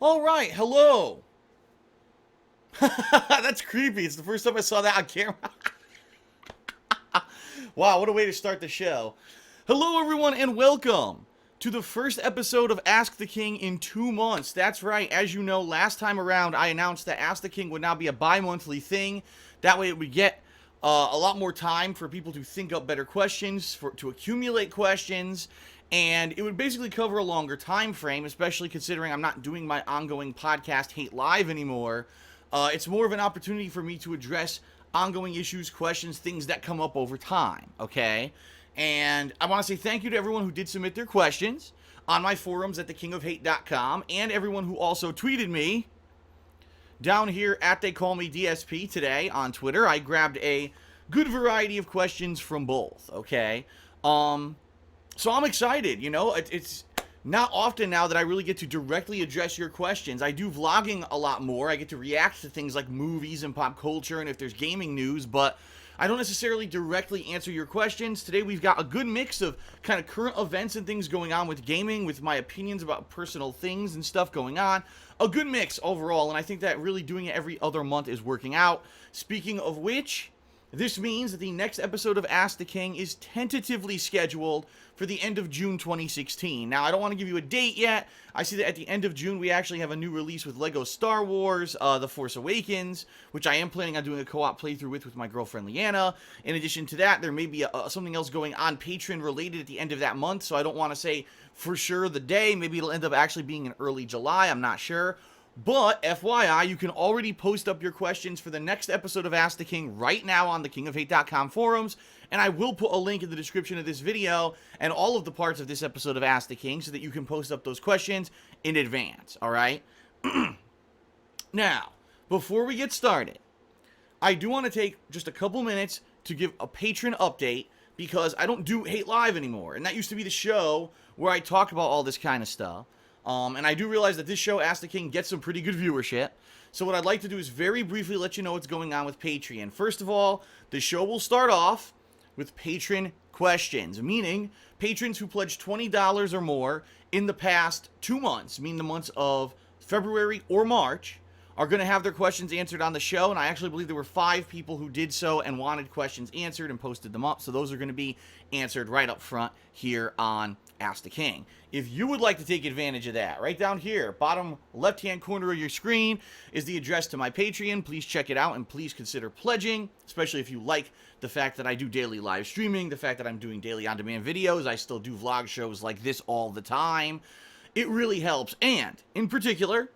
All right, hello. That's creepy. It's the first time I saw that on camera. Wow, what a way to start the show. Hello, everyone, and welcome to the first episode of Ask the King in 2 months. That's right. As you know, last time around, I announced that Ask the King would now be a bi-monthly thing. That way, it would get a lot more time for people to think up better questions, to accumulate questions, and it would basically cover a longer time frame, especially considering I'm not doing my ongoing podcast Hate Live anymore. It's more of an opportunity for me to address ongoing issues, questions, things that come up over time, okay? And I want to say thank you to everyone who did submit their questions on my forums at thekingofhate.com, and everyone who also tweeted me down here at They Call Me DSP today on Twitter. I grabbed a good variety of questions from both, okay? So I'm excited, you know, it's not often now that I really get to directly address your questions. I do vlogging a lot more. I get to react to things like movies and pop culture and if there's gaming news, but I don't necessarily directly answer your questions. Today we've got a good mix of kind of current events and things going on with gaming, with my opinions about personal things and stuff going on. A good mix overall, and I think that really doing it every other month is working out. Speaking of which, this means that the next episode of Ask the King is tentatively scheduled for the end of June 2016. Now, I don't want to give you a date yet. I see that at the end of June, we actually have a new release with Lego Star Wars, The Force Awakens, which I am planning on doing a co-op playthrough with my girlfriend Leanna. In addition to that, there may be something else going on Patreon related at the end of that month, so I don't want to say for sure the day. Maybe it'll end up actually being in early July. I'm not sure. But, FYI, you can already post up your questions for the next episode of Ask the King right now on the kingofhate.com forums, and I will put a link in the description of this video and all of the parts of this episode of Ask the King so that you can post up those questions in advance, alright? Now, before we get started, I do want to take just a couple minutes to give a patron update because I don't do Hate Live anymore, and that used to be the show where I talk about all this kind of stuff. And I do realize that this show, Ask the King, gets some pretty good viewership. So what I'd like to do is very briefly let you know what's going on with Patreon. First of all, the show will start off with patron questions, meaning patrons who pledged $20 or more in the past 2 months, meaning the months of February or March, are going to have their questions answered on the show. And I actually believe there were 5 people who did so and wanted questions answered and posted them up. So those are going to be answered right up front here on Ask the King. If you would like to take advantage of that, right down here, bottom left-hand corner of your screen is the address to my Patreon. Please check it out and please consider pledging, especially if you like the fact that I do daily live streaming, the fact that I'm doing daily on-demand videos. I still do vlog shows like this all the time. It really helps. And, in particular,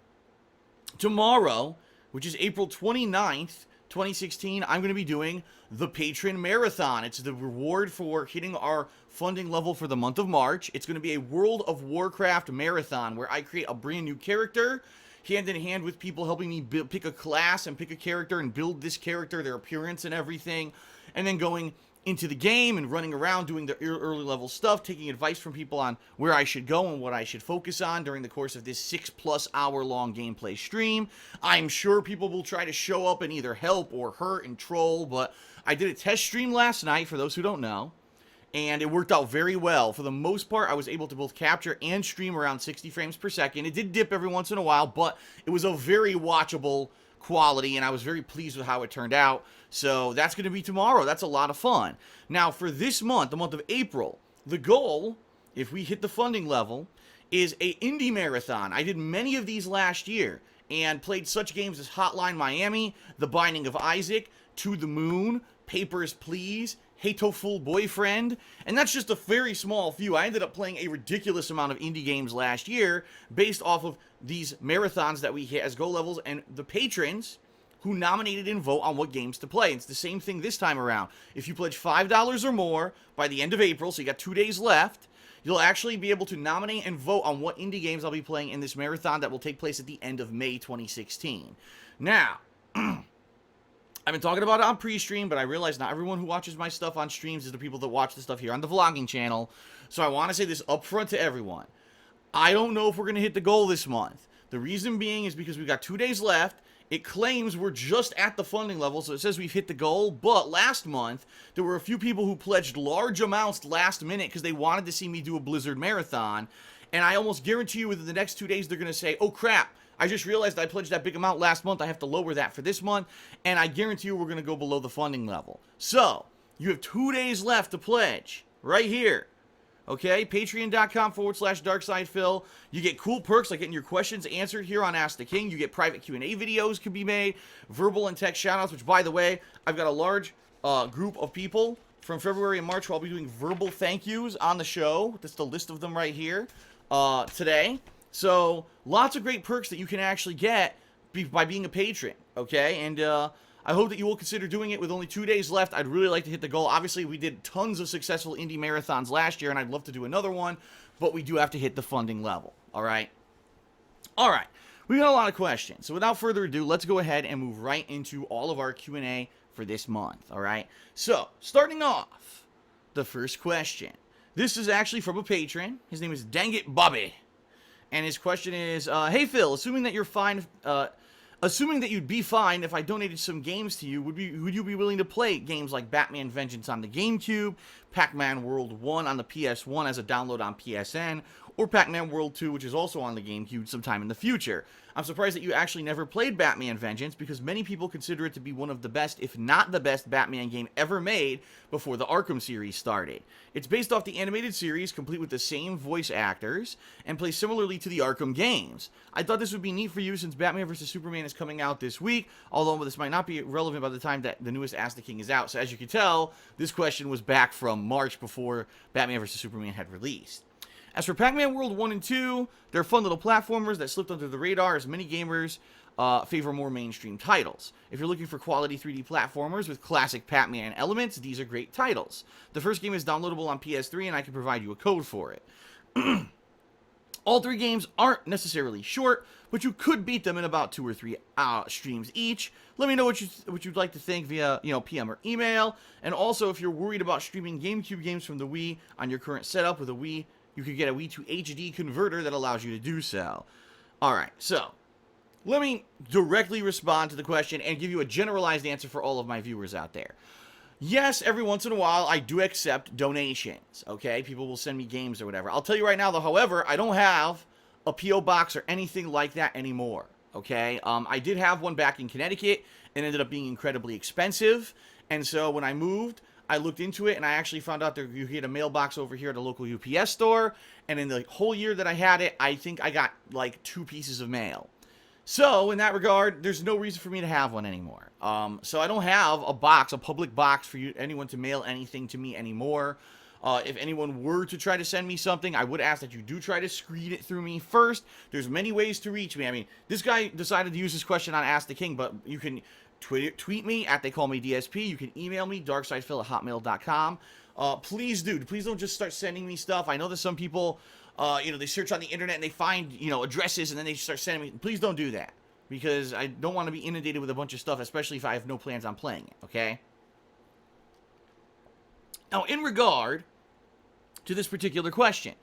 tomorrow, which is April 29th, 2016, I'm going to be doing the Patron Marathon. It's the reward for hitting our funding level for the month of March. It's going to be a World of Warcraft marathon where I create a brand new character, hand in hand with people helping me pick a class and pick a character and build this character, their appearance and everything, and then going into the game and running around doing the early level stuff, taking advice from people on where I should go and what I should focus on during the course of this 6+ hour long gameplay stream. I'm sure people will try to show up and either help or hurt and troll, but I did a test stream last night, for those who don't know, and it worked out very well. For the most part, I was able to both capture and stream around 60 frames per second. It did dip every once in a while, but it was a very watchable quality, and I was very pleased with how it turned out. So that's going to be tomorrow. That's a lot of fun. Now, for this month, the month of April, the goal, if we hit the funding level, is a indie marathon. I did many of these last year and played such games as Hotline Miami, The Binding of Isaac, To the Moon, Papers, Please, Hateful Boyfriend, and that's just a very small few. I ended up playing a ridiculous amount of indie games last year based off of these marathons that we hit as goal levels and the patrons who nominated and vote on what games to play. It's the same thing this time around. If you pledge $5 or more by the end of April, so you got 2 days left, you'll actually be able to nominate and vote on what indie games I'll be playing in this marathon that will take place at the end of May 2016. Now, I've been talking about it on pre-stream, but I realize not everyone who watches my stuff on streams is the people that watch the stuff here on the vlogging channel. So I want to say this up front to everyone. I don't know if we're going to hit the goal this month. The reason being is because we've got 2 days left. It claims we're just at the funding level, so it says we've hit the goal. But last month, there were a few people who pledged large amounts last minute because they wanted to see me do a Blizzard marathon. And I almost guarantee you within the next 2 days, they're going to say, oh crap, I just realized I pledged that big amount last month. I have to lower that for this month, and I guarantee you we're going to go below the funding level. So, you have 2 days left to pledge, right here. Okay, patreon.com/darksidephil. You get cool perks like getting your questions answered here on Ask the King. You get private Q&A videos can be made, verbal and text shoutouts, which, by the way, I've got a large group of people from February and March where I'll be doing verbal thank yous on the show. That's the list of them right here today. So, lots of great perks that you can actually get by being a patron, okay? And I hope that you will consider doing it with only 2 days left. I'd really like to hit the goal. Obviously, we did tons of successful indie marathons last year, and I'd love to do another one, but we do have to hit the funding level, all right? All right, we got a lot of questions. So without further ado, let's go ahead and move right into all of our Q&A for this month, all right? So, starting off, the first question. This is actually from a patron. His name is Dang It Bobby. And his question is, hey Phil, assuming that you'd be fine if I donated some games to you, would you be willing to play games like Batman Vengeance on the GameCube, Pac-Man World 1 on the PS1 as a download on PSN, or Pac-Man World 2, which is also on the GameCube sometime in the future? I'm surprised that you actually never played Batman Vengeance, because many people consider it to be one of the best, if not the best, Batman game ever made before the Arkham series started. It's based off the animated series, complete with the same voice actors, and plays similarly to the Arkham games. I thought this would be neat for you since Batman vs. Superman is coming out this week, although this might not be relevant by the time that the newest Ask the King is out. So as you can tell, this question was back from March before Batman vs. Superman had released. As for Pac-Man World 1 and 2, they're fun little platformers that slipped under the radar as many gamers favor more mainstream titles. If you're looking for quality 3D platformers with classic Pac-Man elements, these are great titles. The first game is downloadable on PS3, and I can provide you a code for it. All 3 games aren't necessarily short, but you could beat them in about 2 or 3 streams each. Let me know what you'd like to think via PM or email. And also, if you're worried about streaming GameCube games from the Wii on your current setup with a Wii, you could get a Wii to HD converter that allows you to do so. Alright, so let me directly respond to the question and give you a generalized answer for all of my viewers out there. Yes, every once in a while, I do accept donations, okay? People will send me games or whatever. I'll tell you right now, though, however, I don't have a P.O. box or anything like that anymore, okay? I did have one back in Connecticut. It ended up being incredibly expensive, and so when I moved, I looked into it, and I actually found out that you get a mailbox over here at a local UPS store, and in the whole year that I had it, I think I got, like, 2 pieces of mail. So, in that regard, there's no reason for me to have one anymore. So I don't have a public box for anyone to mail anything to me anymore. If anyone were to try to send me something, I would ask that you do try to screen it through me first. There's many ways to reach me. I mean, this guy decided to use this question on Ask the King, but you can tweet me at DSP. You can email me, darksidephil@hotmail.com. Please don't just start sending me stuff. I know that some people, they search on the internet and they find, addresses and then they start sending me. Please don't do that, because I don't want to be inundated with a bunch of stuff, especially if I have no plans on playing it, okay? Now, in regard to this particular question,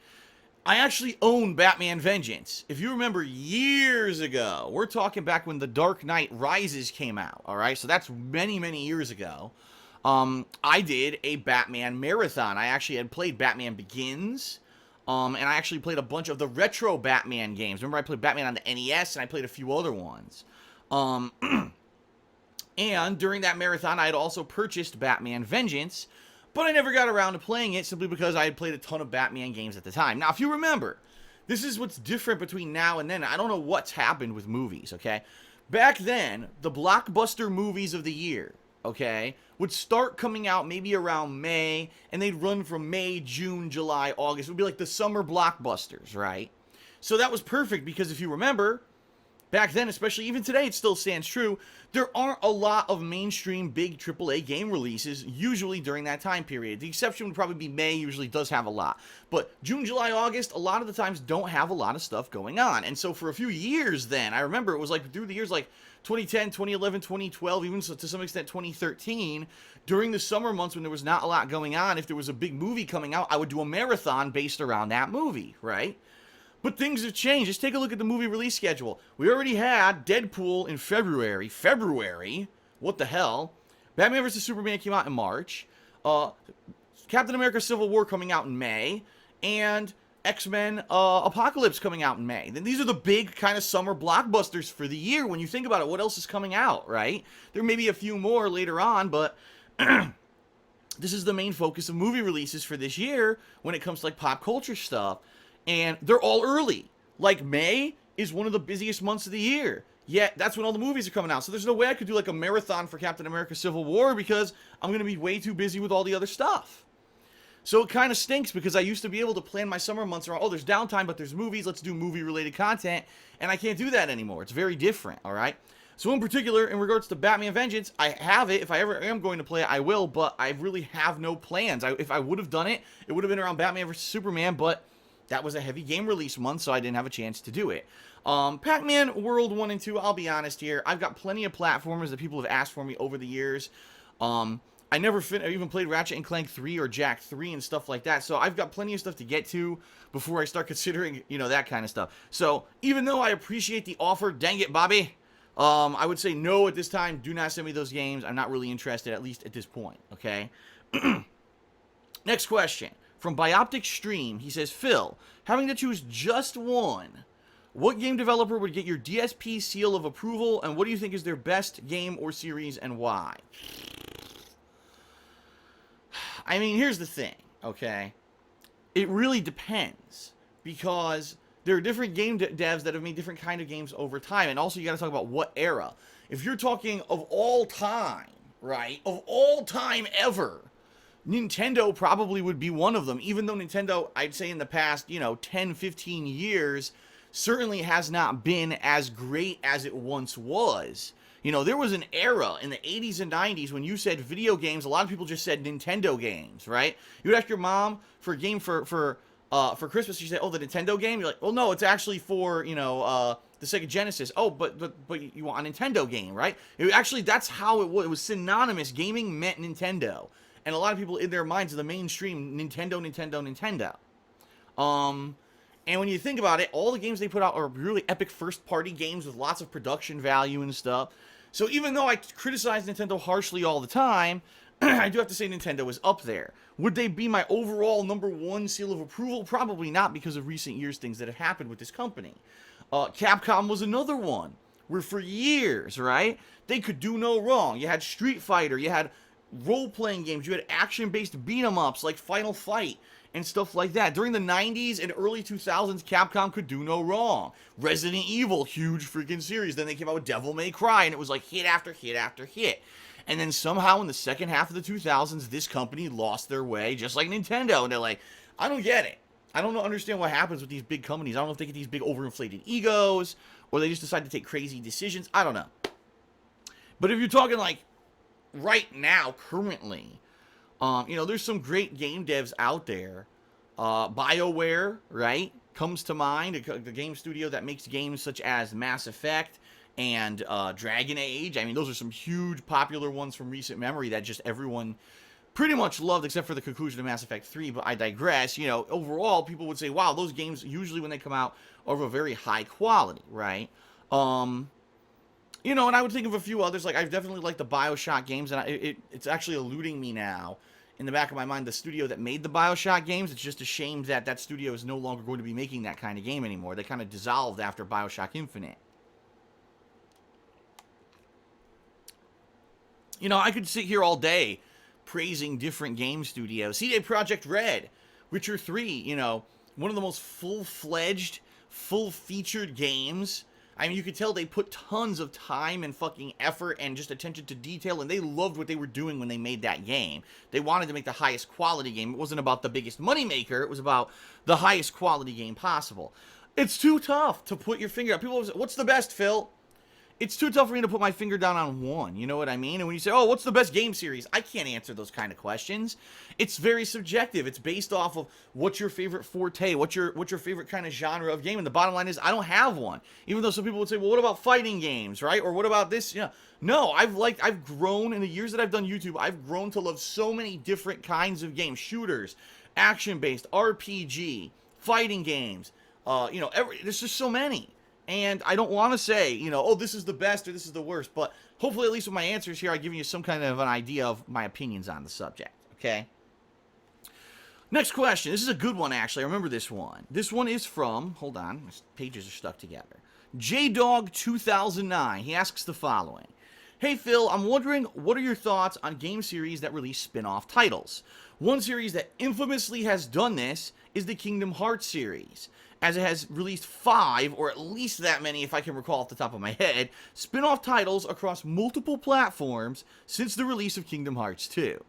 I actually own Batman Vengeance. If you remember years ago, we're talking back when The Dark Knight Rises came out, all right? So that's many, many years ago. I did a Batman marathon. I actually had played Batman Begins, and I actually played a bunch of the retro Batman games. Remember, I played Batman on the NES, and I played a few other ones. And during that marathon, I had also purchased Batman Vengeance, but I never got around to playing it simply because I had played a ton of Batman games at the time. Now, if you remember, this is what's different between now and then. I don't know what's happened with movies, okay? Back then, the blockbuster movies of the year, okay, would start coming out maybe around May, and they'd run from May, June, July, August. It would be like the summer blockbusters, right? So that was perfect because if you remember, back then, especially even today, it still stands true, there aren't a lot of mainstream big AAA game releases usually during that time period. The exception would probably be May, usually does have a lot. But June, July, August, a lot of the times don't have a lot of stuff going on. And so for a few years then, I remember it was like through the years like 2010, 2011, 2012, even to some extent 2013, during the summer months when there was not a lot going on, if there was a big movie coming out, I would do a marathon based around that movie, right? But things have changed. Just take a look at the movie release schedule. We already had Deadpool in February. February? What the hell? Batman vs. Superman came out in March. Captain America Civil War coming out in May. And X-Men Apocalypse coming out in May. Then these are the big kind of summer blockbusters for the year. When you think about it, what else is coming out, right? There may be a few more later on, but this is the main focus of movie releases for this year when it comes to like pop culture stuff. And they're all early. Like May is one of the busiest months of the year. Yet that's when all the movies are coming out. So there's no way I could do like a marathon for Captain America Civil War because I'm going to be way too busy with all the other stuff. So it kind of stinks because I used to be able to plan my summer months around, oh, there's downtime, but there's movies, let's do movie-related content, and I can't do that anymore. It's very different, all right? So in particular, in regards to Batman Vengeance, I have it. If I ever am going to play it, I will, but I really have no plans. If I would have done it, it would have been around Batman vs. Superman, but that was a heavy game release month, so I didn't have a chance to do it. Pac-Man World 1 and 2, I'll be honest here, I've got plenty of platformers that people have asked for me over the years. I never even played Ratchet and Clank 3 or Jack 3 and stuff like that, so I've got plenty of stuff to get to before I start considering, that kind of stuff. So, even though I appreciate the offer, dang it, Bobby, I would say no at this time. Do not send me those games. I'm not really interested, at least at this point, okay? Next question. From Bioptic Stream, he says, Phil, having to choose just one, what game developer would get your DSP Seal of Approval, and what do you think is their best game or series, and why? I mean, here's the thing, okay? It really depends, because there are different game devs that have made different kind of games over time, and also you got to talk about what era. If you're talking of all time, right, of all time ever, Nintendo probably would be one of them, even though Nintendo, I'd say in the past, 10, 15 years, certainly has not been as great as it once was. There was an era in the 80s and 90s when you said video games, a lot of people just said Nintendo games, right? You would ask your mom for a game for Christmas, she said, oh, the Nintendo game? You're like, well, no, it's actually for, the Sega Genesis. Oh, but you want a Nintendo game, right? Actually, that's how it was. It was synonymous. Gaming meant Nintendo. And a lot of people in their minds, the mainstream, Nintendo. And when you think about it, all the games they put out are really epic first-party games with lots of production value and stuff. So even though I criticize Nintendo harshly all the time, I do have to say Nintendo is up there. Would they be my overall #1 seal of approval? Probably not, because of recent years things that have happened with this company. Capcom was another one, where for years, right, they could do no wrong. You had Street Fighter, you had role-playing games, you had action-based beat-em-ups like Final Fight, and stuff like that. During the 90s and early 2000s, Capcom could do no wrong. Resident Evil, huge freaking series. Then they came out with Devil May Cry, and it was like hit after hit after hit. And then somehow in the second half of the 2000s, this company lost their way, just like Nintendo. And they're like, I don't get it. I don't understand what happens with these big companies. I don't know if they get these big overinflated egos, or they just decide to take crazy decisions. I don't know. But if you're talking like right now, currently, there's some great game devs out there. BioWare, right, comes to mind. The game studio that makes games such as Mass Effect and Dragon Age. I mean, those are some huge popular ones from recent memory that just everyone pretty much loved, except for the conclusion of Mass Effect 3, but I digress. Overall, people would say, wow, those games, usually when they come out, are of a very high quality, right? And I would think of a few others. Like, I've definitely liked the BioShock games, and it's actually eluding me now. In the back of my mind, the studio that made the BioShock games, it's just a shame that that studio is no longer going to be making that kind of game anymore. They kind of dissolved after BioShock Infinite. I could sit here all day praising different game studios. CD Projekt Red, Witcher 3, one of the most full-fledged, full-featured games. I mean, you could tell they put tons of time and fucking effort and just attention to detail, and they loved what they were doing when they made that game. They wanted to make the highest quality game. It wasn't about the biggest moneymaker. It was about the highest quality game possible. It's too tough to put your finger up. People say, what's the best, Phil? It's too tough for me to put my finger down on one, you know what I mean? And when you say, oh, what's the best game series? I can't answer those kind of questions. It's very subjective. It's based off of what's your favorite forte, what's your favorite kind of genre of game, and the bottom line is I don't have one. Even though some people would say, well, what about fighting games, right? Or what about this? No, I've grown in the years that I've done YouTube, I've grown to love so many different kinds of games. Shooters, action-based, RPG, fighting games, there's just so many. And I don't want to say, oh, this is the best or this is the worst. But hopefully, at least with my answers here, I've given you some kind of an idea of my opinions on the subject. Okay? Next question. This is a good one, actually. I remember this one. This one is from, hold on, my pages are stuck together. JDog2009. He asks the following. Hey Phil, I'm wondering, what are your thoughts on game series that release spin-off titles? One series that infamously has done this is the Kingdom Hearts series, as it has released 5, or at least that many if I can recall off the top of my head, spin-off titles across multiple platforms since the release of Kingdom Hearts 2.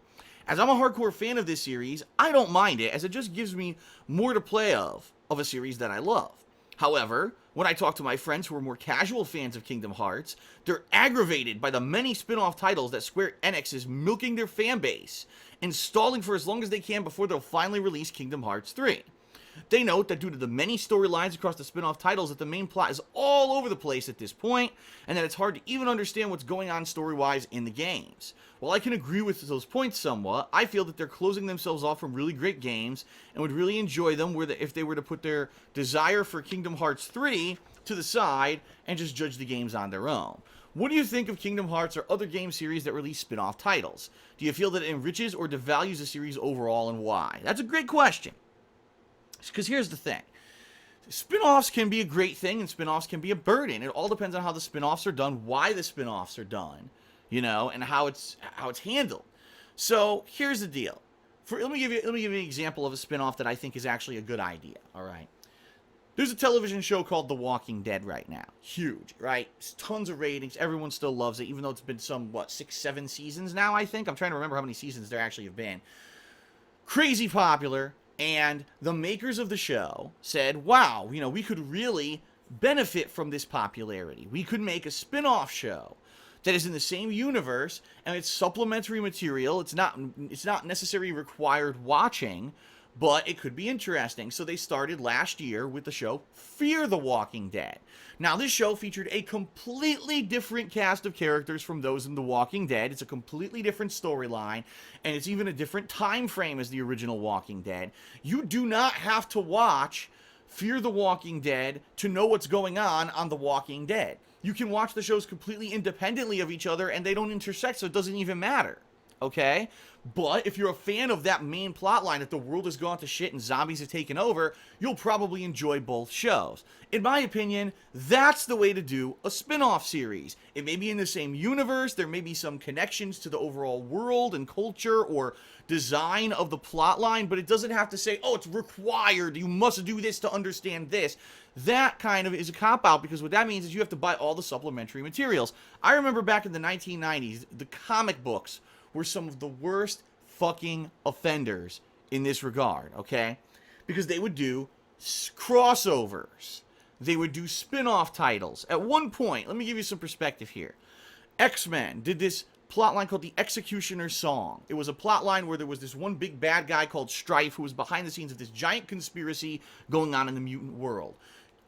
As I'm a hardcore fan of this series, I don't mind it, as it just gives me more to play of a series that I love. However, when I talk to my friends who are more casual fans of Kingdom Hearts, they're aggravated by the many spin-off titles that Square Enix is milking their fan base and stalling for as long as they can before they'll finally release Kingdom Hearts 3. They note that due to the many storylines across the spin-off titles that the main plot is all over the place at this point, and that it's hard to even understand what's going on story-wise in the games. While I can agree with those points somewhat, I feel that they're closing themselves off from really great games and would really enjoy them if they were to put their desire for Kingdom Hearts 3 to the side and just judge the games on their own. What do you think of Kingdom Hearts or other game series that release spin-off titles? Do you feel that it enriches or devalues the series overall, and why? That's a great question. Because here's the thing. Spin-offs can be a great thing, and spin-offs can be a burden. It all depends on how the spin-offs are done, why the spin-offs are done, and how it's handled. So here's the deal. Let me give you an example of a spin-off that I think is actually a good idea. All right. There's a television show called The Walking Dead right now. Huge, right? It's tons of ratings. Everyone still loves it, even though it's been 6, 7 seasons now, I think. I'm trying to remember how many seasons there actually have been. Crazy popular. And the makers of the show said, wow, we could really benefit from this popularity. We could make a spin-off show that is in the same universe, and it's supplementary material. It's not necessarily required watching, but it could be interesting. So they started last year with the show Fear the Walking Dead. Now, this show featured a completely different cast of characters from those in The Walking Dead. It's a completely different storyline, and it's even a different time frame as the original Walking Dead. You do not have to watch Fear the Walking Dead to know what's going on The Walking Dead. You can watch the shows completely independently of each other, and they don't intersect, so it doesn't even matter. Okay? But if you're a fan of that main plot line that the world has gone to shit and zombies have taken over, you'll probably enjoy both shows. In my opinion, that's the way to do a spin-off series. It may be in the same universe, there may be some connections to the overall world and culture or design of the plot line, but it doesn't have to say, oh, it's required, you must do this to understand this. That kind of is a cop-out, because what that means is you have to buy all the supplementary materials. I remember back in the 1990s, the comic books were some of the worst fucking offenders in this regard, okay? Because they would do crossovers. They would do spin-off titles. At one point, let me give you some perspective here. X-Men did this plotline called the Executioner's Song. It was a plotline where there was this one big bad guy called Strife who was behind the scenes of this giant conspiracy going on in the mutant world.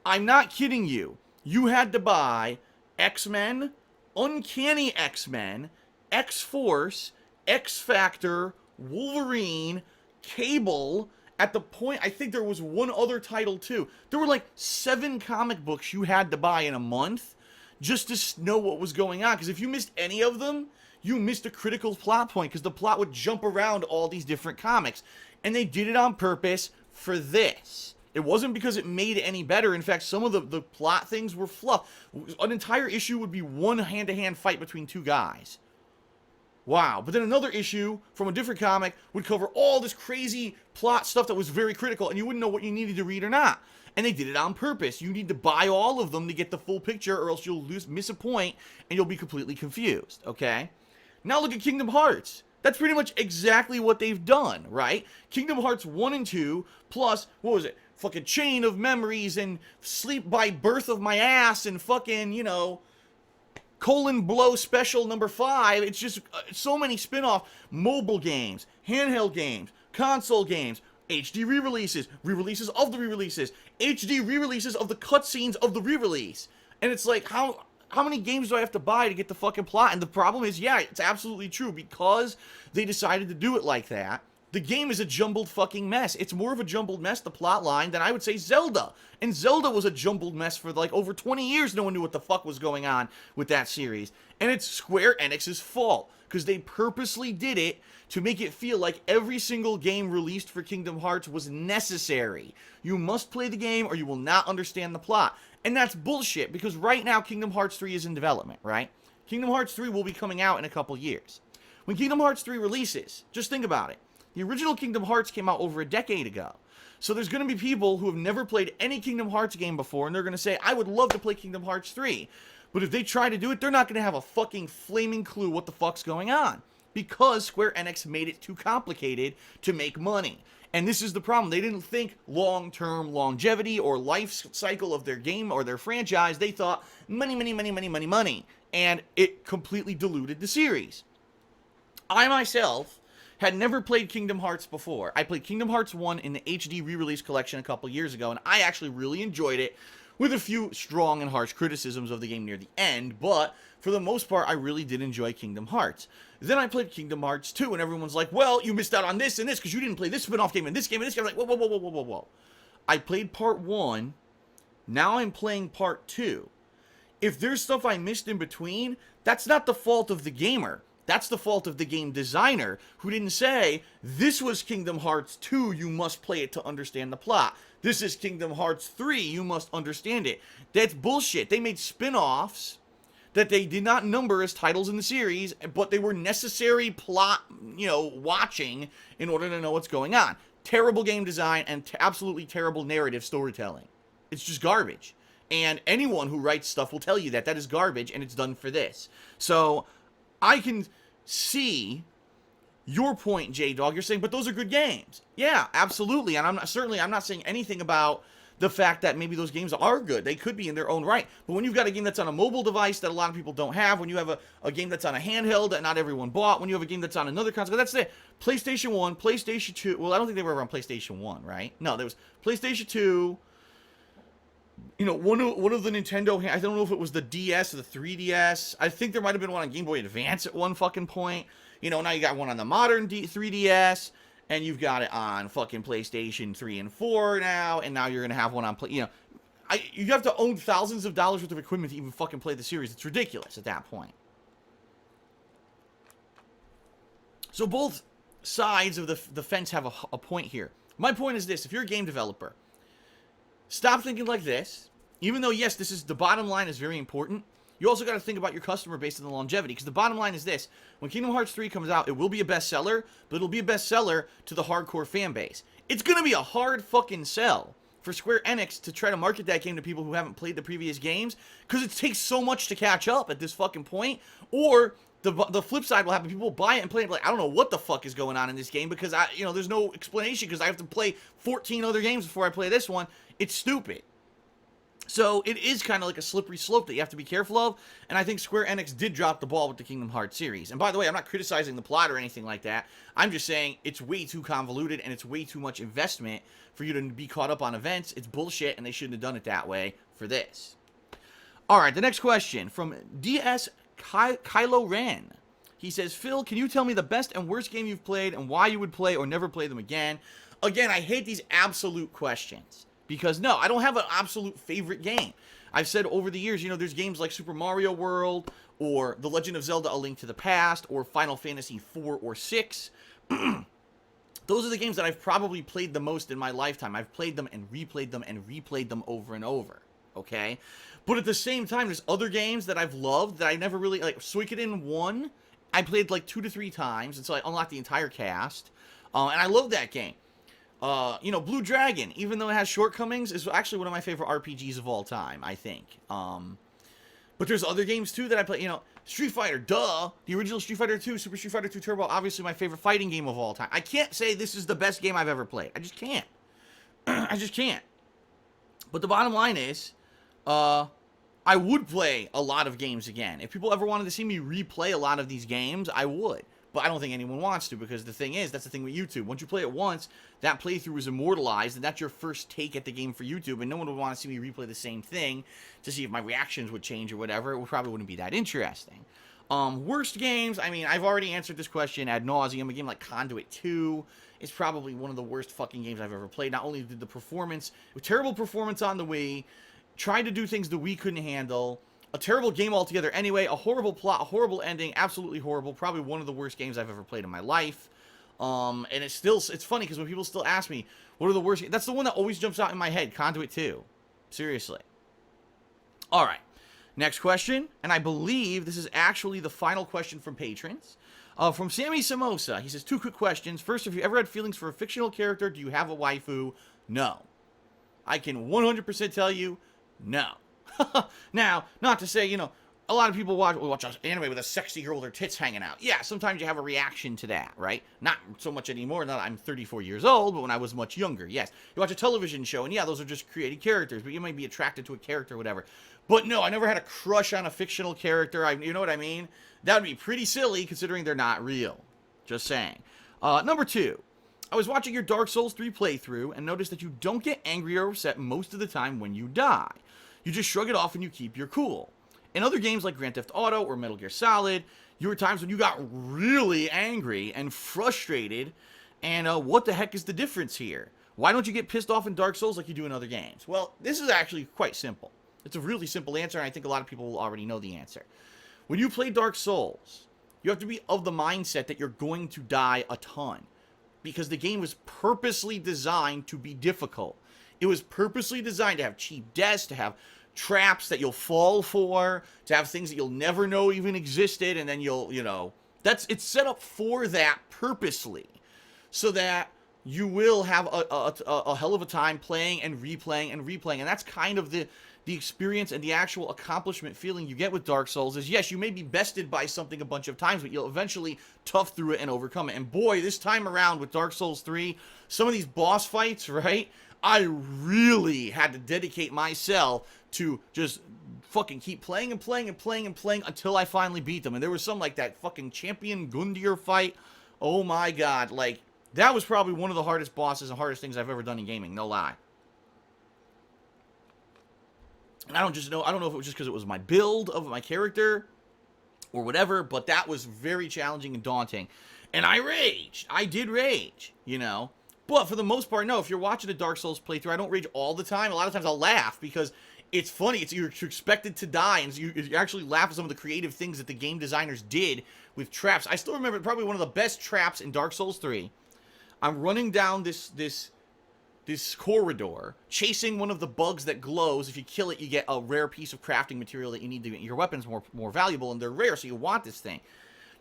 I'm not kidding you. You had to buy X-Men, Uncanny X-Men, X-Force, X-Factor, Wolverine, Cable. At the point, I think there was one other title too. There were like 7 comic books you had to buy in a month just to know what was going on. Because if you missed any of them, you missed a critical plot point, because the plot would jump around all these different comics. And they did it on purpose for this. It wasn't because it made it any better. In fact, some of the plot things were fluff. An entire issue would be one hand-to-hand fight between 2 guys. Wow. But then another issue from a different comic would cover all this crazy plot stuff that was very critical, and you wouldn't know what you needed to read or not. And they did it on purpose. You need to buy all of them to get the full picture, or else you'll miss a point and you'll be completely confused, okay? Now look at Kingdom Hearts. That's pretty much exactly what they've done, right? Kingdom Hearts 1 and 2, plus, what was it? Fucking Chain of Memories and Sleep by Birth of My Ass and fucking, Colon Blow Special number 5. It's just so many spin-off mobile games, handheld games, console games, HD re-releases, re-releases of the re-releases, HD re-releases of the cutscenes of the re-release. And it's like, how many games do I have to buy to get the fucking plot? And the problem is, yeah, it's absolutely true. Because they decided to do it like that, The game is a jumbled fucking mess. It's more of a jumbled mess, the plot line, than I would say Zelda. And Zelda was a jumbled mess for like over 20 years. No one knew what the fuck was going on with that series. And it's Square Enix's fault, because they purposely did it to make it feel like every single game released for Kingdom Hearts was necessary. You must play the game or you will not understand the plot. And that's bullshit, because right now Kingdom Hearts 3 is in development, right? Kingdom Hearts 3 will be coming out in a couple years. When Kingdom Hearts 3 releases, just think about it. The original Kingdom Hearts came out over a decade ago. So there's going to be people who have never played any Kingdom Hearts game before, and they're going to say, I would love to play Kingdom Hearts 3. But if they try to do it, they're not going to have a fucking flaming clue what the fuck's going on. Because Square Enix made it too complicated to make money. And this is the problem. They didn't think long-term longevity or life cycle of their game or their franchise. They thought money, money, money, money, money, money. And it completely diluted the series. I myself had never played Kingdom Hearts before. I played Kingdom Hearts 1 in the HD re-release collection a couple years ago, and I actually really enjoyed it, with a few strong and harsh criticisms of the game near the end, but for the most part, I really did enjoy Kingdom Hearts. Then I played Kingdom Hearts 2, and everyone's like, well, you missed out on this and this, because you didn't play this spin-off game and this game and this game. I'm like, whoa, whoa, whoa, whoa, whoa, whoa, whoa. I played part 1, now I'm playing part 2. If there's stuff I missed in between, that's not the fault of the gamer. That's the fault of the game designer, who didn't say, this was Kingdom Hearts 2, you must play it to understand the plot. This is Kingdom Hearts 3, you must understand it. That's bullshit. They made spin-offs that they did not number as titles in the series, but they were necessary plot, watching in order to know what's going on. Terrible game design and absolutely terrible narrative storytelling. It's just garbage. And anyone who writes stuff will tell you that is garbage, and it's done for this. So I can see your point, J-Dog. You're saying, but those are good games. Yeah, absolutely. And I'm not saying anything about the fact that maybe those games are good. They could be in their own right. But when you've got a game that's on a mobile device that a lot of people don't have, when you have a game that's on a handheld that not everyone bought, when you have a game that's on another console, that's it. PlayStation 1, PlayStation 2. Well, I don't think they were ever on PlayStation 1, right? No, there was PlayStation 2. One of the Nintendo, I don't know if it was the DS or the 3DS. I think there might have been one on Game Boy Advance at one fucking point. Now you got one on the modern 3DS, and you've got it on fucking PlayStation 3 and 4 now, and now you're going to have one on, you have to own thousands of dollars worth of equipment to even fucking play the series. It's ridiculous at that point. So both sides of the fence have a point here. My point is this: if you're a game developer, stop thinking like this. Even though, yes, the bottom line is very important, you also got to think about your customer base and the longevity. Because the bottom line is this: when Kingdom Hearts 3 comes out, it will be a bestseller, but it'll be a bestseller to the hardcore fan base. It's going to be a hard fucking sell for Square Enix to try to market that game to people who haven't played the previous games, because it takes so much to catch up at this fucking point. Or the flip side will happen: people buy it and play it like, I don't know what the fuck is going on in this game, because there's no explanation, because I have to play 14 other games before I play this one. It's stupid. So it is kind of like a slippery slope that you have to be careful of, and I think Square Enix did drop the ball with the Kingdom Hearts series. And by the way, I'm not criticizing the plot or anything like that. I'm just saying it's way too convoluted, and it's way too much investment for you to be caught up on events. It's bullshit, and they shouldn't have done it that way for this. Alright, the next question from DS Kylo Ren. He says, Phil, can you tell me the best and worst game you've played and why you would play or never play them again? Again, I hate these absolute questions. Because, no, I don't have an absolute favorite game. I've said over the years, there's games like Super Mario World, or The Legend of Zelda: A Link to the Past, or Final Fantasy 4 or 6. Those are the games that I've probably played the most in my lifetime. I've played them and replayed them over and over. Okay? But at the same time, there's other games that I've loved that I never really, like Suikoden 1, I played like 2 to 3 times until I unlocked the entire cast. And I love that game. Blue Dragon, even though it has shortcomings, is actually one of my favorite RPGs of all time, I think. But there's other games, too, that I play. Street Fighter, duh. The original Street Fighter 2, Super Street Fighter 2 Turbo, obviously my favorite fighting game of all time. I can't say this is the best game I've ever played. I just can't. I just can't. But the bottom line is, I would play a lot of games again. If people ever wanted to see me replay a lot of these games, I would. But I don't think anyone wants to, because the thing is, that's the thing with YouTube. Once you play it once, that playthrough is immortalized, and that's your first take at the game for YouTube, and no one would want to see me replay the same thing to see if my reactions would change or whatever. It probably wouldn't be that interesting. Worst games, I mean, I've already answered this question ad nauseum. A game like Conduit 2 is probably one of the worst fucking games I've ever played. Not only did the performance, terrible performance on the Wii, tried to do things the Wii couldn't handle, a terrible game altogether anyway, a horrible plot, a horrible ending, absolutely horrible, probably one of the worst games I've ever played in my life. And it's funny because when people still ask me, what are the worst, that's the one that always jumps out in my head, Conduit 2. Seriously. Alright. Next question, and I believe this is actually the final question from patrons. From Sammy Samosa, he says, 2 quick questions. First, have you ever had feelings for a fictional character? Do you have a waifu? No. I can 100% tell you, no. Now, not to say, a lot of people watch an anime with a sexy girl with her tits hanging out. Yeah, sometimes you have a reaction to that, right? Not so much anymore, now that I'm 34 years old, but when I was much younger, yes. You watch a television show, and yeah, those are just created characters, but you might be attracted to a character or whatever. But no, I never had a crush on a fictional character, you know what I mean? That would be pretty silly, considering they're not real. Just saying. Number 2. I was watching your Dark Souls 3 playthrough, and noticed that you don't get angry or upset most of the time when you die. You just shrug it off and you keep your cool. In other games like Grand Theft Auto or Metal Gear Solid, there were times when you got really angry and frustrated, and what the heck is the difference here? Why don't you get pissed off in Dark Souls like you do in other games? Well, this is actually quite simple. It's a really simple answer, and I think a lot of people will already know the answer. When you play Dark Souls, you have to be of the mindset that you're going to die a ton, because the game was purposely designed to be difficult. It was purposely designed to have cheap deaths, to have traps that you'll fall for, to have things that you'll never know even existed, and then it's set up for that purposely, so that you will have a hell of a time playing and replaying and replaying, and that's kind of the experience and the actual accomplishment feeling you get with Dark Souls is, yes, you may be bested by something a bunch of times, but you'll eventually tough through it and overcome it. And boy, this time around with Dark Souls 3, some of these boss fights, right, I really had to dedicate myself to just fucking keep playing and playing and playing and playing until I finally beat them. And there was some like that fucking Champion Gundyr fight. Oh my god, like, that was probably one of the hardest bosses and hardest things I've ever done in gaming, no lie. And I don't know if it was just because it was my build of my character or whatever, but that was very challenging and daunting. And I raged. I did rage, But for the most part, no, if you're watching a Dark Souls playthrough, I don't rage all the time. A lot of times I'll laugh because it's funny. You're expected to die, and you actually laugh at some of the creative things that the game designers did with traps. I still remember probably one of the best traps in Dark Souls 3. I'm running down this corridor, chasing one of the bugs that glows. If you kill it, you get a rare piece of crafting material that you need to get your weapons more valuable, and they're rare, so you want this thing.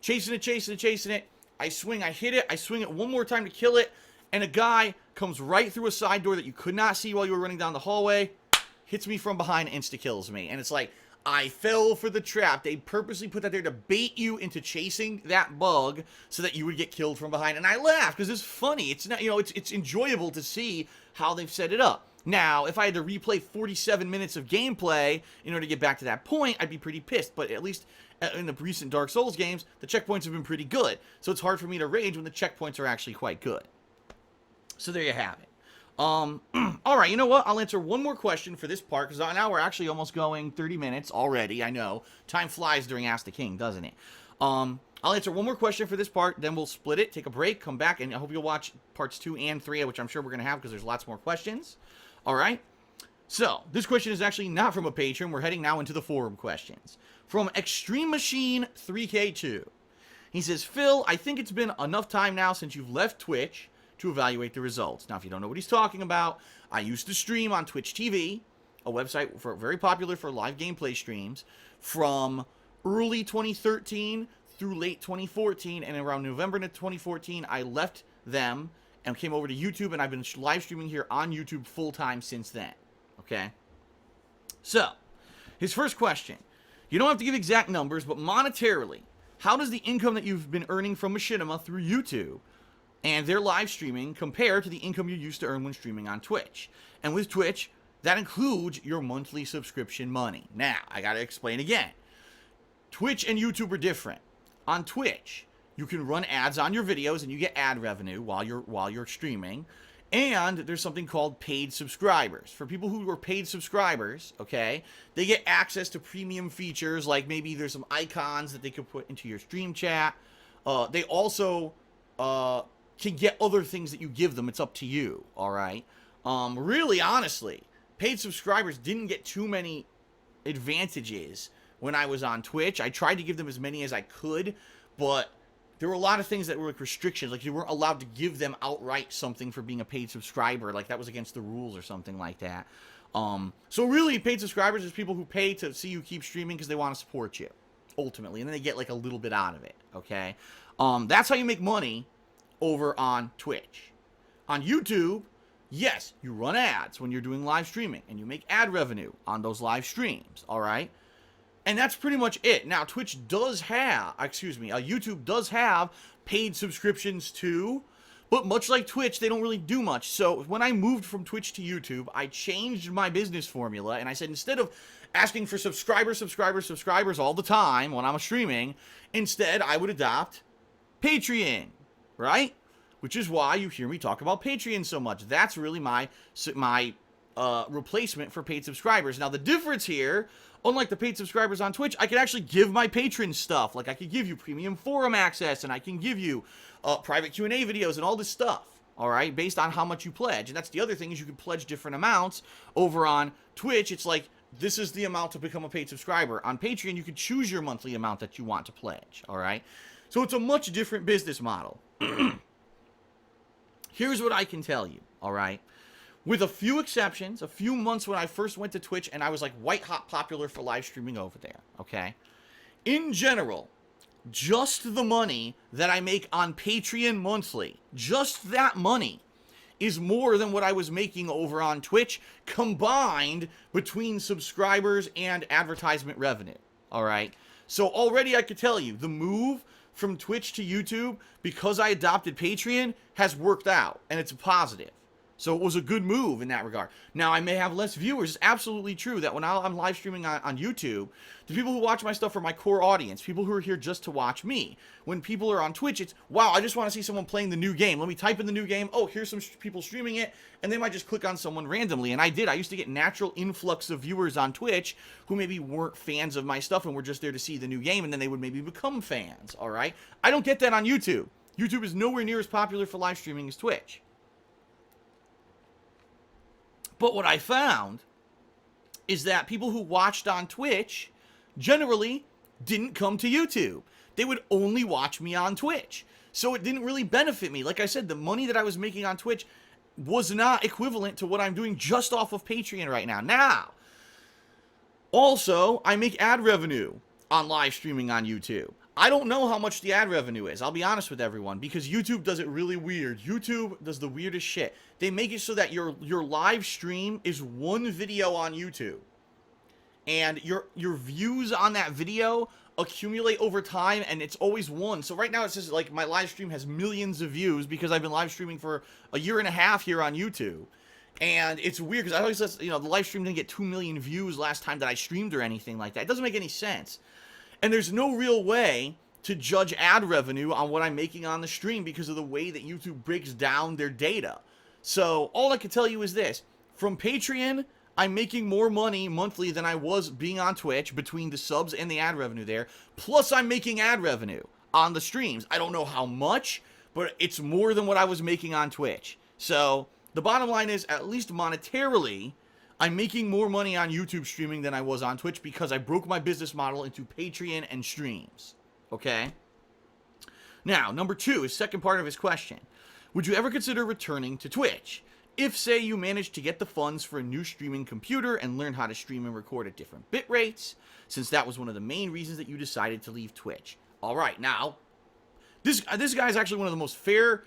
Chasing it. I swing, I hit it, I swing it one more time to kill it, and a guy comes right through a side door that you could not see while you were running down the hallway, hits me from behind, insta-kills me. And it's like, I fell for the trap. They purposely put that there to bait you into chasing that bug so that you would get killed from behind. And I laugh because it's funny. It's not, it's enjoyable to see how they've set it up. Now, if I had to replay 47 minutes of gameplay in order to get back to that point, I'd be pretty pissed. But at least in the recent Dark Souls games, the checkpoints have been pretty good. So it's hard for me to rage when the checkpoints are actually quite good. So there you have it. Alright, you know what? I'll answer one more question for this part, because now we're actually almost going 30 minutes already, I know. Time flies during Ask the King, doesn't it? I'll answer one more question for this part, then we'll split it, take a break, come back, and I hope you'll watch parts 2 and 3, which I'm sure we're going to have, because there's lots more questions. Alright? So, this question is actually not from a patron. We're heading now into the forum questions. From Extreme Machine 3K2. He says, Phil, I think it's been enough time now since you've left Twitch to evaluate the results. Now, if you don't know what he's talking about, I used to stream on Twitch TV, a website very popular for live gameplay streams, from early 2013 through late 2014, and around November 2014, I left them and came over to YouTube, and I've been live streaming here on YouTube full-time since then. Okay? So, his first question. You don't have to give exact numbers, but monetarily, how does the income that you've been earning from Machinima through YouTube and their live streaming compare to the income you used to earn when streaming on Twitch? And with Twitch, that includes your monthly subscription money. Now, I gotta explain again. Twitch and YouTube are different. On Twitch, you can run ads on your videos and you get ad revenue while you're streaming. And there's something called paid subscribers. For people who are paid subscribers, okay, they get access to premium features, like maybe there's some icons that they could put into your stream chat. They also can get other things that you give them. It's up to you, all right? Really, honestly, paid subscribers didn't get too many advantages when I was on Twitch. I tried to give them as many as I could, but there were a lot of things that were like restrictions. Like you weren't allowed to give them outright something for being a paid subscriber. Like that was against the rules or something like that. So really, paid subscribers is people who pay to see you keep streaming because they want to support you, ultimately. And then they get like a little bit out of it, okay? That's how you make money over on Twitch. On YouTube, yes, you run ads when you're doing live streaming, and you make ad revenue on those live streams, all right? And that's pretty much it. Now, YouTube does have paid subscriptions too, but much like Twitch, they don't really do much. So when I moved from Twitch to YouTube, I changed my business formula, and I said instead of asking for subscribers all the time when I'm streaming, instead I would adopt Patreon, right? Which is why you hear me talk about Patreon so much. That's really my replacement for paid subscribers. Now, the difference here, unlike the paid subscribers on Twitch, I can actually give my patrons stuff. Like, I could give you premium forum access, and I can give you private Q&A videos and all this stuff, all right, based on how much you pledge. And that's the other thing, is you can pledge different amounts. Over on Twitch, it's like, this is the amount to become a paid subscriber. On Patreon, you can choose your monthly amount that you want to pledge, all right? So it's a much different business model. Here's what I can tell you, all right? With a few exceptions, a few months when I first went to Twitch and I was like white hot popular for live streaming over there, okay? In general, just the money that I make on Patreon monthly, just that money is more than what I was making over on Twitch combined between subscribers and advertisement revenue, all right? So already I could tell you, the move from Twitch to YouTube, because I adopted Patreon, has worked out, and it's a positive. So it was a good move in that regard. Now, I may have less viewers. It's absolutely true that when I'm live streaming on YouTube, the people who watch my stuff are my core audience, people who are here just to watch me. When people are on Twitch, it's, wow, I just want to see someone playing the new game. Let me type in the new game. Oh, here's some people streaming it. And they might just click on someone randomly. And I did. I used to get natural influx of viewers on Twitch who maybe weren't fans of my stuff and were just there to see the new game. And then they would maybe become fans, all right? I don't get that on YouTube. YouTube is nowhere near as popular for live streaming as Twitch. But what I found is that people who watched on Twitch generally didn't come to YouTube. They would only watch me on Twitch. So it didn't really benefit me. Like I said, the money that I was making on Twitch was not equivalent to what I'm doing just off of Patreon right now. Now, also, I make ad revenue on live streaming on YouTube. I don't know how much the ad revenue is. I'll be honest with everyone, because YouTube does it really weird. YouTube does the weirdest shit. They make it so that your live stream is one video on YouTube, and your views on that video accumulate over time, and it's always one. So right now it's just like my live stream has millions of views because I've been live streaming for a year and a half here on YouTube. And it's weird because I always said, the live stream didn't get 2 million views last time that I streamed or anything like that. It doesn't make any sense. And there's no real way to judge ad revenue on what I'm making on the stream because of the way that YouTube breaks down their data. So all I can tell you is this. From Patreon, I'm making more money monthly than I was being on Twitch between the subs and the ad revenue there. Plus, I'm making ad revenue on the streams. I don't know how much, but it's more than what I was making on Twitch. So the bottom line is, at least monetarily, I'm making more money on YouTube streaming than I was on Twitch because I broke my business model into Patreon and streams. Okay? Now, number 2, his second part of his question. Would you ever consider returning to Twitch? If, say, you managed to get the funds for a new streaming computer and learn how to stream and record at different bit rates, since that was one of the main reasons that you decided to leave Twitch. All right, now, this guy is actually one of the most fair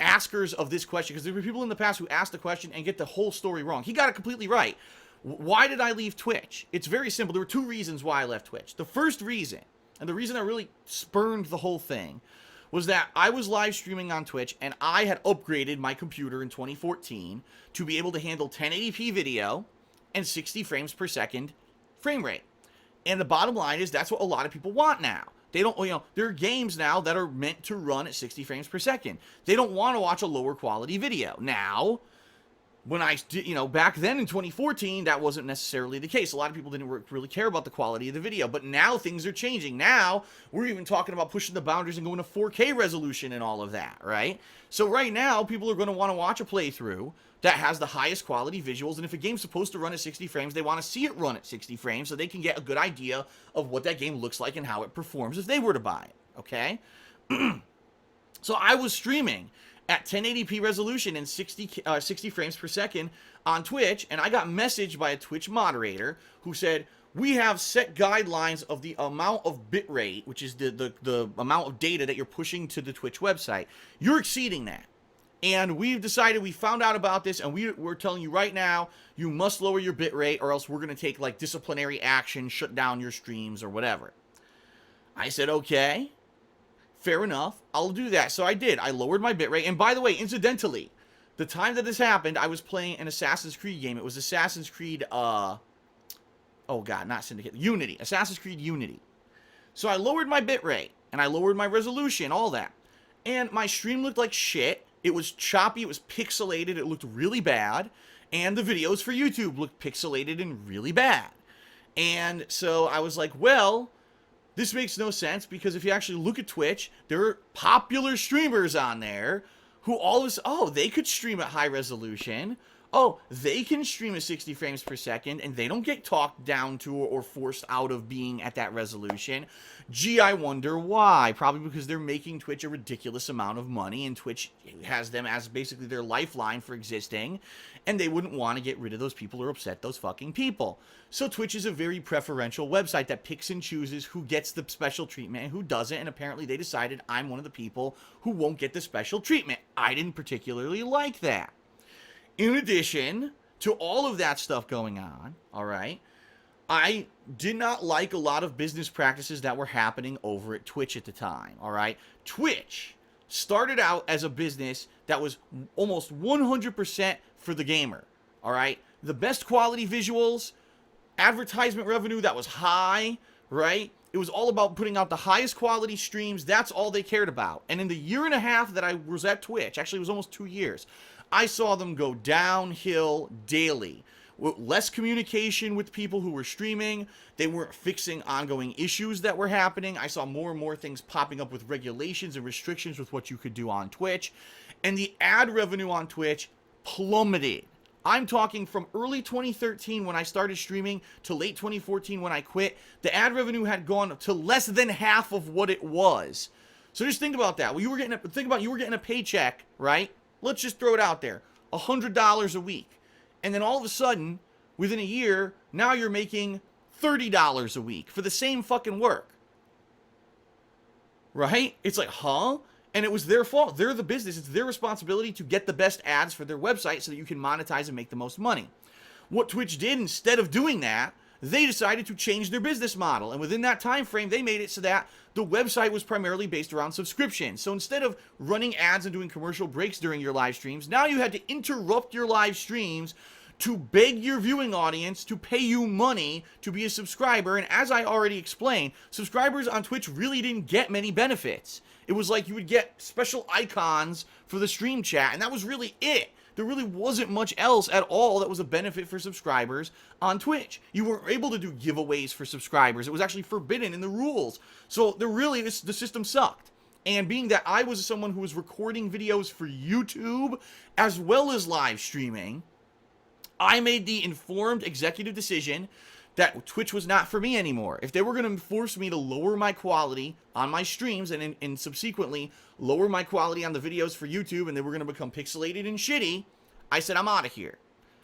askers of this question, because there were people in the past who asked the question and get the whole story wrong. He got it completely right. Why did I leave Twitch? It's very simple. There were 2 reasons why I left Twitch. The first reason, and the reason I really spurned the whole thing, was that I was live streaming on Twitch and I had upgraded my computer in 2014 to be able to handle 1080p video and 60 frames per second frame rate. And the bottom line is that's what a lot of people want now. They don't, there are games now that are meant to run at 60 frames per second. They don't want to watch a lower quality video. Now, when I, back then in 2014, that wasn't necessarily the case. A lot of people didn't really care about the quality of the video, but now things are changing. Now, we're even talking about pushing the boundaries and going to 4K resolution and all of that, right? So right now, people are going to want to watch a playthrough that has the highest quality visuals, and if a game's supposed to run at 60 frames, they want to see it run at 60 frames so they can get a good idea of what that game looks like and how it performs if they were to buy it, okay? So I was streaming at 1080p resolution and 60 frames per second on Twitch, and I got messaged by a Twitch moderator who said, we have set guidelines of the amount of bitrate, which is the amount of data that you're pushing to the Twitch website. You're exceeding that. And we've decided, we found out about this, and we're telling you right now, you must lower your bitrate, or else we're going to take, like, disciplinary action, shut down your streams, or whatever. I said, okay, fair enough, I'll do that. So I did. I lowered my bitrate, and by the way, incidentally, the time that this happened, I was playing an Assassin's Creed game. It was Assassin's Creed, oh god, not Syndicate, Unity. Assassin's Creed Unity. So I lowered my bitrate, and I lowered my resolution, all that. And my stream looked like shit. It was choppy, it was pixelated, it looked really bad, and the videos for YouTube looked pixelated and really bad. And so I was like, well, this makes no sense, because if you actually look at Twitch, there are popular streamers on there who all of a sudden, they could stream at high resolution. Oh, they can stream at 60 frames per second, and they don't get talked down to or forced out of being at that resolution. Gee, I wonder why. Probably because they're making Twitch a ridiculous amount of money, and Twitch has them as basically their lifeline for existing, and they wouldn't want to get rid of those people or upset those fucking people. So Twitch is a very preferential website that picks and chooses who gets the special treatment and who doesn't, and apparently they decided I'm one of the people who won't get the special treatment. I didn't particularly like that. In addition to all of that stuff going on, all right, I did not like a lot of business practices that were happening over at Twitch at the time, all right? Twitch started out as a business that was almost 100% for the gamer, all right? The best quality visuals, advertisement revenue that was high, right? It was all about putting out the highest quality streams. That's all they cared about. And in the year and a half that I was at Twitch, actually it was almost 2 years, I saw them go downhill daily. With less communication with people who were streaming. They weren't fixing ongoing issues that were happening. I saw more and more things popping up with regulations and restrictions with what you could do on Twitch. And the ad revenue on Twitch plummeted. I'm talking from early 2013 when I started streaming to late 2014 when I quit. The ad revenue had gone to less than half of what it was. So just think about that. Well, you were getting a paycheck, right? Let's just throw it out there. $100 a week. And then all of a sudden, within a year, now you're making $30 a week for the same fucking work. Right? It's like, huh? And it was their fault. They're the business. It's their responsibility to get the best ads for their website so that you can monetize and make the most money. What Twitch did, instead of doing that, they decided to change their business model. And within that time frame, they made it so that the website was primarily based around subscription. So instead of running ads and doing commercial breaks during your live streams, now you had to interrupt your live streams to beg your viewing audience to pay you money to be a subscriber. And as I already explained, subscribers on Twitch really didn't get many benefits. It was like you would get special icons for the stream chat, and that was really it. There really wasn't much else at all that was a benefit for subscribers on Twitch. You weren't able to do giveaways for subscribers. It was actually forbidden in the rules. So the system sucked. And being that I was someone who was recording videos for YouTube as well as live streaming, I made the informed executive decision that Twitch was not for me anymore. If they were going to force me to lower my quality on my streams and subsequently lower my quality on the videos for YouTube, and they were going to become pixelated and shitty, I said, I'm out of here.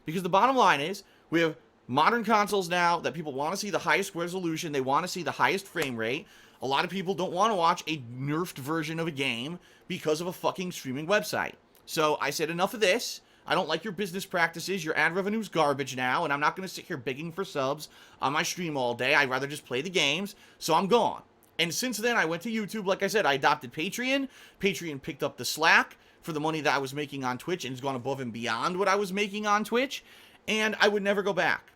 Because the bottom line is, we have modern consoles now that people want to see the highest resolution, they want to see the highest frame rate. A lot of people don't want to watch a nerfed version of a game because of a fucking streaming website. So I said, enough of this. I don't like your business practices. Your ad revenue's garbage now, and I'm not going to sit here begging for subs on my stream all day. I'd rather just play the games, so I'm gone. And since then, I went to YouTube. Like I said, I adopted Patreon. Patreon picked up the slack for the money that I was making on Twitch and has gone above and beyond what I was making on Twitch, and I would never go back.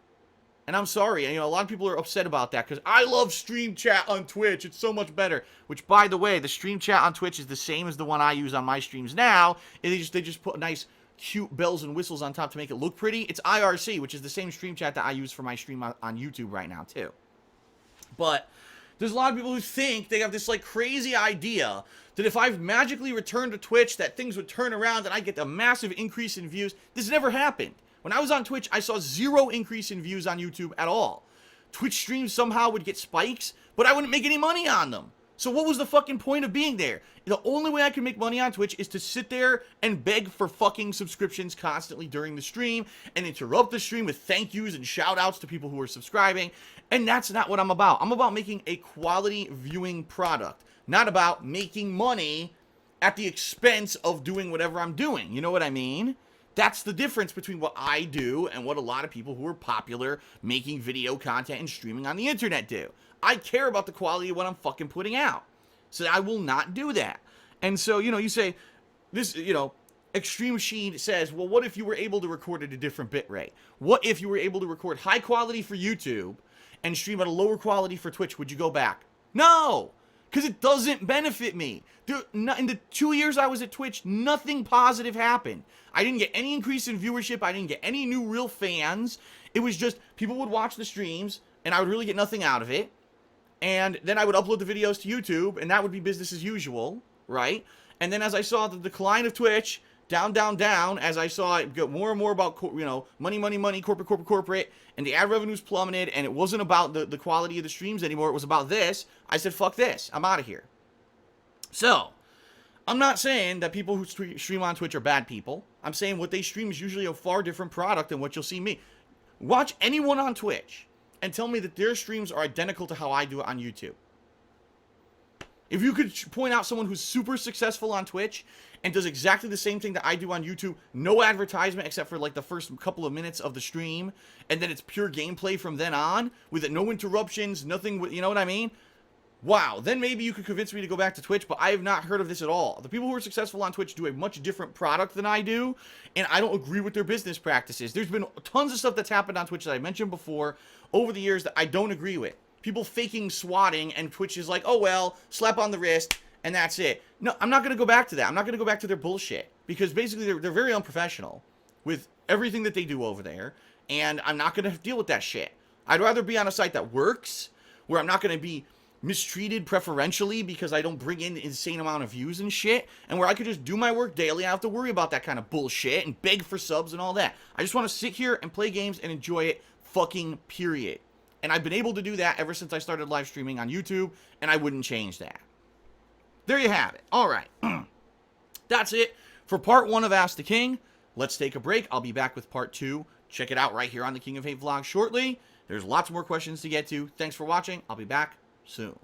And I'm sorry, a lot of people are upset about that because I love stream chat on Twitch. It's so much better. Which, by the way, the stream chat on Twitch is the same as the one I use on my streams now. And they just put nice, cute bells and whistles on top to make it look pretty. It's IRC, which is the same stream chat that I use for my stream on YouTube right now, too. But there's a lot of people who think they have this, like, crazy idea that if I've magically returned to Twitch, that things would turn around and I get a massive increase in views. This never happened. When I was on Twitch, I saw 0 increase in views on YouTube at all. Twitch streams somehow would get spikes, but I wouldn't make any money on them. So what was the fucking point of being there? The only way I can make money on Twitch is to sit there and beg for fucking subscriptions constantly during the stream and interrupt the stream with thank yous and shout outs to people who are subscribing. And that's not what I'm about. I'm about making a quality viewing product, not about making money at the expense of doing whatever I'm doing. You know what I mean? That's the difference between what I do and what a lot of people who are popular making video content and streaming on the internet do. I care about the quality of what I'm fucking putting out. So I will not do that. And so, you say, this, Extreme Sheen says, well, what if you were able to record at a different bit rate? What if you were able to record high quality for YouTube and stream at a lower quality for Twitch? Would you go back? No! Because it doesn't benefit me. In the 2 years I was at Twitch, nothing positive happened. I didn't get any increase in viewership. I didn't get any new real fans. It was just people would watch the streams, and I would really get nothing out of it. And then I would upload the videos to YouTube, and that would be business as usual, right? And then as I saw the decline of Twitch, down, as I saw it get more and more about, money, corporate, and the ad revenues plummeted, and it wasn't about the quality of the streams anymore. It was about this. I said, fuck this. I'm out of here. So, I'm not saying that people who stream on Twitch are bad people. I'm saying what they stream is usually a far different product than what you'll see me. Watch anyone on Twitch and tell me that their streams are identical to how I do it on YouTube. If you could point out someone who's super successful on Twitch and does exactly the same thing that I do on YouTube, no advertisement except for like the first couple of minutes of the stream, and then it's pure gameplay from then on, with no interruptions, nothing, you know what I mean? Wow, then maybe you could convince me to go back to Twitch, but I have not heard of this at all. The people who are successful on Twitch do a much different product than I do, and I don't agree with their business practices. There's been tons of stuff that's happened on Twitch that I mentioned before over the years that I don't agree with. People faking swatting, and Twitch is like, oh well, slap on the wrist, and that's it. No, I'm not going to go back to that. I'm not going to go back to their bullshit, because basically they're very unprofessional with everything that they do over there, and I'm not going to deal with that shit. I'd rather be on a site that works, where I'm not going to be mistreated preferentially because I don't bring in insane amount of views and shit, and where I could just do my work daily. I don't have to worry about that kind of bullshit and beg for subs and all that. I just want to sit here and play games and enjoy it, fucking period. And I've been able to do that ever since I started live streaming on YouTube, and I wouldn't change that. There you have it. All right. That's it for part 1 of Ask the King. Let's take a break. I'll be back with part 2. Check it out right here on the King of Hate vlog shortly. There's lots more questions to get to. Thanks for watching. I'll be back soon.